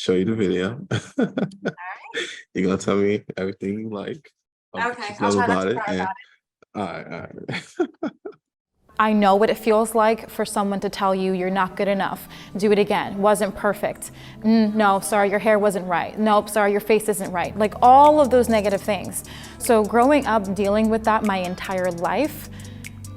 show you the video. You're gonna tell me everything you like, what Okay, you I'll love try not about to it, cry and about all right. I know what it feels like for someone to tell you you're not good enough. Do it again. Wasn't perfect. No, sorry, your hair wasn't right. Nope, sorry, your face isn't right. Like all of those negative things. So growing up dealing with that my entire life,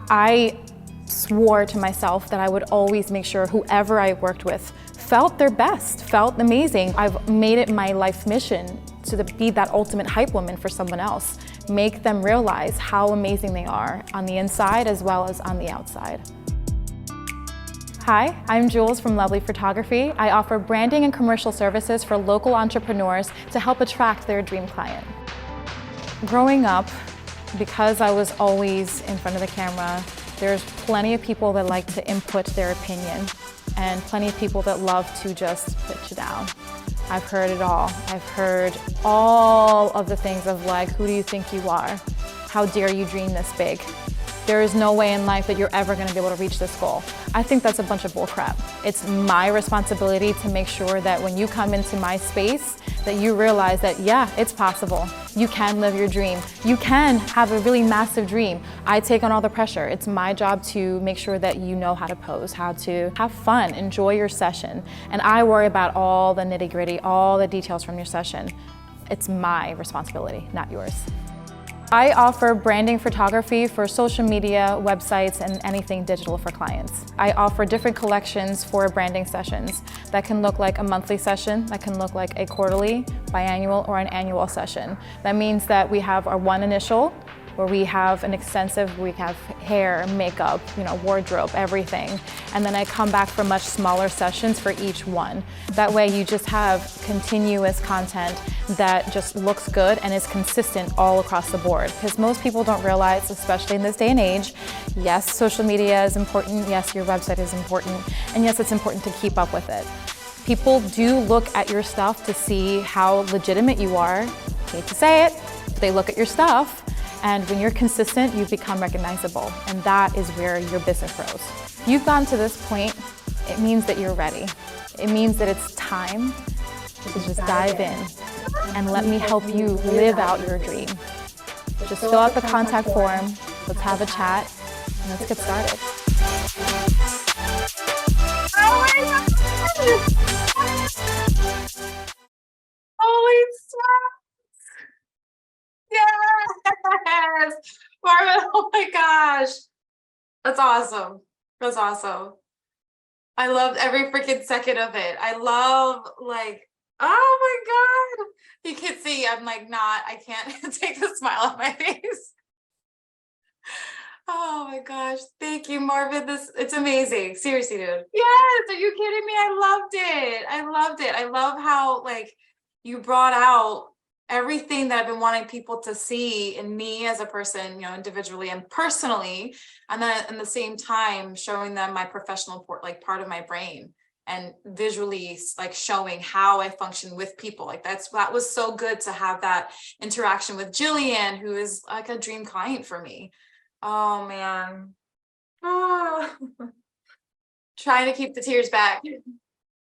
I swore to myself that I would always make sure whoever I worked with felt their best, felt amazing. I've made it my life mission to be that ultimate hype woman for someone else. Make them realize how amazing they are on the inside as well as on the outside. Hi, I'm Jules from Lovely Photography. I offer branding and commercial services for local entrepreneurs to help attract their dream client. Growing up, because I was always in front of the camera, there's plenty of people that like to input their opinion and plenty of people that love to just put you down. I've heard it all. I've heard all of the things of like, who do you think you are? How dare you dream this big? There is no way in life that you're ever gonna be able to reach this goal. I think that's a bunch of bullcrap. It's my responsibility to make sure that when you come into my space, that you realize that, yeah, it's possible. You can live your dream. You can have a really massive dream. I take on all the pressure. It's my job to make sure that you know how to pose, how to have fun, enjoy your session. And I worry about all the nitty-gritty, all the details from your session. It's my responsibility, not yours. I offer branding photography for social media, websites, and anything digital for clients. I offer different collections for branding sessions that can look like a monthly session, that can look like a quarterly, biannual, or an annual session. That means that we have our one initial, where we have an extensive, we have hair, makeup, wardrobe, everything. And then I come back for much smaller sessions for each one. That way you just have continuous content that just looks good and is consistent all across the board. Because most people don't realize, especially in this day and age, yes, social media is important, yes, your website is important, and yes, it's important to keep up with it. People do look at your stuff to see how legitimate you are. Hate to say it, but they look at your stuff. And when you're consistent, you become recognizable. And that is where your business grows. If you've gotten to this point, it means that you're ready. It means that it's time to just dive in and let me help you live out your dream. Just fill out the contact form, let's have a chat, and let's get started. Oh my God! Holy smokes! Yes! Marvin, oh my gosh. That's awesome. That's awesome. I loved every freaking second of it. I love, like, oh my God. You can see I'm like I can't take the smile off my face. Oh my gosh. Thank you, Marvin. It's amazing. Seriously, dude. Yes, are you kidding me? I loved it. I loved it. I love how you brought out everything that I've been wanting people to see in me as a person, individually and personally, and then at the same time showing them my professional part of my brain and visually showing how I function with people. That was so good to have that interaction with Jillian, who is like a dream client for me. Oh man. Oh. Trying to keep the tears back.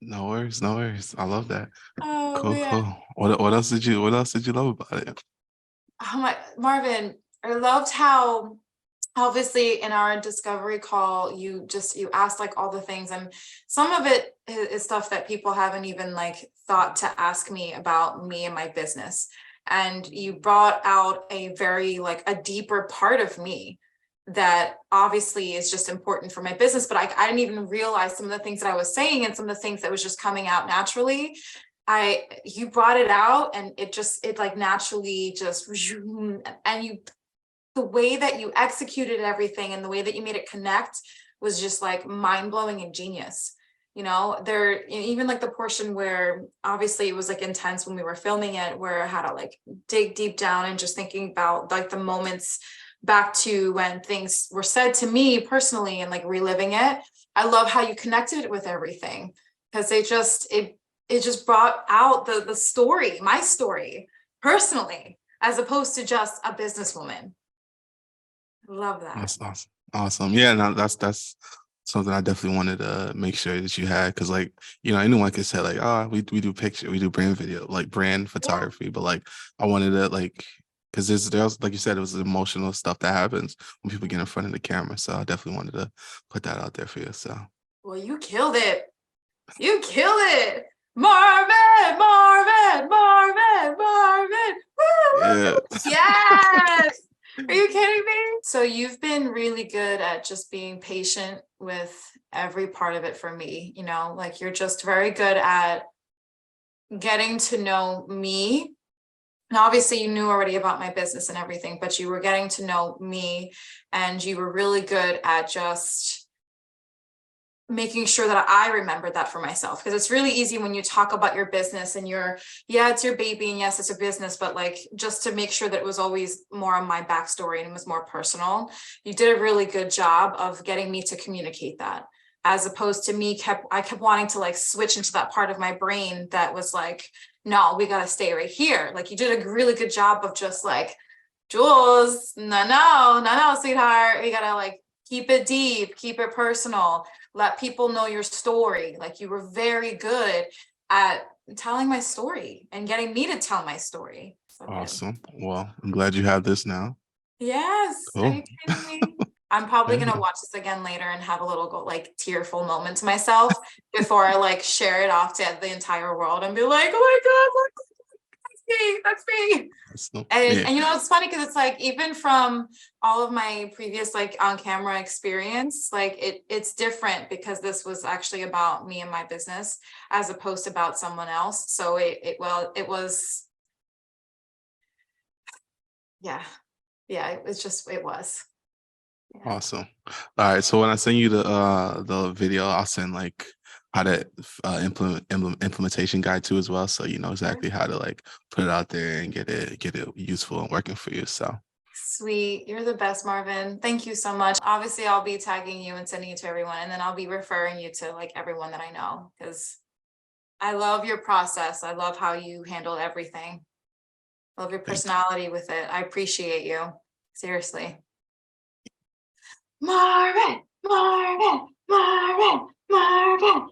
No worries, no worries. I love that. Oh Cool, man. cool. What else did you love about it? Oh my, Marvin, I loved how obviously in our discovery call you asked all the things, and some of it is stuff that people haven't even thought to ask me about me and my business, and you brought out a very a deeper part of me that obviously is just important for my business, but I didn't even realize some of the things that I was saying and some of the things that was just coming out naturally. You brought it out and it naturally just, and the way that you executed everything and the way that you made it connect was just mind-blowing and genius. Even the portion where obviously it was intense when we were filming it, where I had to dig deep down and just thinking about the moments back to when things were said to me personally and reliving it. I love how you connected it with everything, because it just brought out the story, my story personally, as opposed to just a businesswoman. Love that. That's awesome. Awesome. Yeah, no, that's something I definitely wanted to make sure that you had, because like, you know, anyone could say like, oh, we do picture, we do brand video, like brand photography, but like I wanted to like, because there's like you said, it was emotional stuff that happens when people get in front of the camera. So I definitely wanted to put that out there for you. So Well, you killed it. You killed it. Marvin, Marvin, Marvin, Marvin. Woo, yeah. woo. Yes. Are you kidding me? So you've been really good at just being patient with every part of it for me, you know, like you're just very good at getting to know me. And obviously you knew already about my business and everything, but you were getting to know me, and you were really good at just making sure that I remembered that for myself, because it's really easy when you talk about your business and yeah, it's your baby and yes, it's a business, but like just to make sure that it was always more on my backstory and it was more personal. You did a really good job of getting me to communicate that, as opposed to I kept wanting to like switch into that part of my brain that was like, no, we got to stay right here. Like you did a really good job of just like, Jules, no, sweetheart, you gotta like keep it deep, keep it personal, let people know your story. Like you were very good at telling my story and getting me to tell my story. So good. Awesome. Well, I'm glad you have this now. Yes. Are Cool. you kidding me? I'm probably Yeah. gonna watch this again later and have a little like tearful moment to myself before I like share it off to the entire world and be like, oh my God, look, that's me. And you know, it's funny because it's like, even from all of my previous like on camera experience, like it's different because this was actually about me and my business as opposed to about someone else. So it was, yeah, it was. Yeah. Awesome. All right. So when I send you the video, I'll send like how to implementation guide too as well. So you know exactly how to like put it out there and get it useful and working for you. So Sweet. You're the best, Marvin. Thank you so much. Obviously, I'll be tagging you and sending it to everyone, and then I'll be referring you to like everyone that I know, because I love your process. I love how you handle everything. I love your personality with it. I appreciate you. Seriously. Marvin, Marvin, Marvin, Marvin.